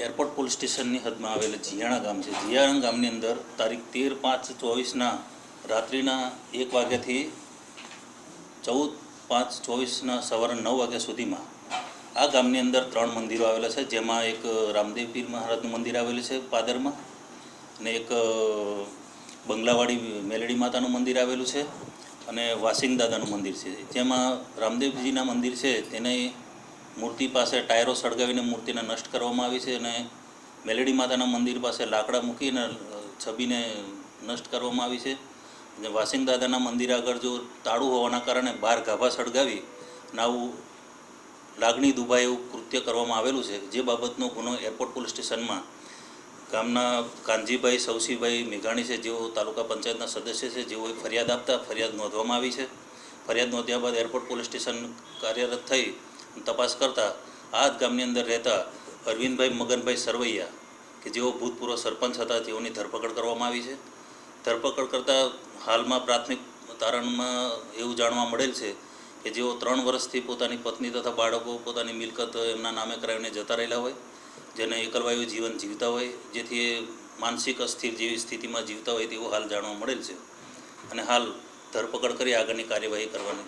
Airport police સ્ટેશનની હદમાં આવેલ જીયાણા ગામ છે. જીયાણા ગામની અંદર તારીખ 13/5/24ના રાત્રિના 1 વાગ્યાથી 14/5/24ના સવારે 9 વાગ્યા સુધીમાં આ ગામની અંદર 3 મંદિરો આવેલા છે, જેમાં એક રામદેવ પીર મહારાજનું મંદિર આવેલું છે પાદરમાં, અને એક બંગલાવાડી મેલડી માતાનું મંદિર આવેલું છે, અને વાસિંગ દાદાનું મંદિર છે. જેમાં રામદેવજીના મંદિર છે તેને મૂર્તિ પાસે ટાયરો સળગાવીને મૂર્તિને નષ્ટ કરવામાં આવી છે, અને મેલડી માતાના મંદિર પાસે લાકડા મૂકીને છબીને નષ્ટ કરવામાં આવી છે. અને વાસિંગ દાદાના મંદિર આગળ જો તાળું હોવાના કારણે બહાર ગાભા સળગાવી આવું લાગણી દુભાય એવું કૃત્ય કરવામાં આવેલું છે. જે બાબતનો ગુનો એરપોર્ટ પોલીસ સ્ટેશનમાં ગામના કાનજીભાઈ સવસીભાઈ મેઘાણી છે, જેઓ તાલુકા પંચાયતના સદસ્ય છે, જેઓએ ફરિયાદ આપતા ફરિયાદ નોંધવામાં આવી છે. ફરિયાદ નોંધ્યા બાદ એરપોર્ટ પોલીસ સ્ટેશન કાર્યરત થઈ તપાસ કરતા આ જ ગામની અંદર રહેતા અરવિંદભાઈ મગનભાઈ સરવૈયા કે જેઓ ભૂતપૂર્વ સરપંચ હતા, તેઓની ધરપકડ કરવામાં આવી છે. ધરપકડ કરતાં હાલમાં પ્રાથમિક તારણમાં એવું જાણવા મળેલ છે કે જેઓ 3 વર્ષથી પોતાની પત્ની તથા બાળકો પોતાની મિલકત એમના નામે કરાવીને જતા રહેલા હોય, જેને એકલવાયુ જીવન જીવતા હોય, જેથી એ માનસિક અસ્થિર જેવી સ્થિતિમાં જીવતા હોય તેવું હાલ જાણવા મળેલ છે. અને હાલ ધરપકડ કરી આગળની કાર્યવાહી કરવાની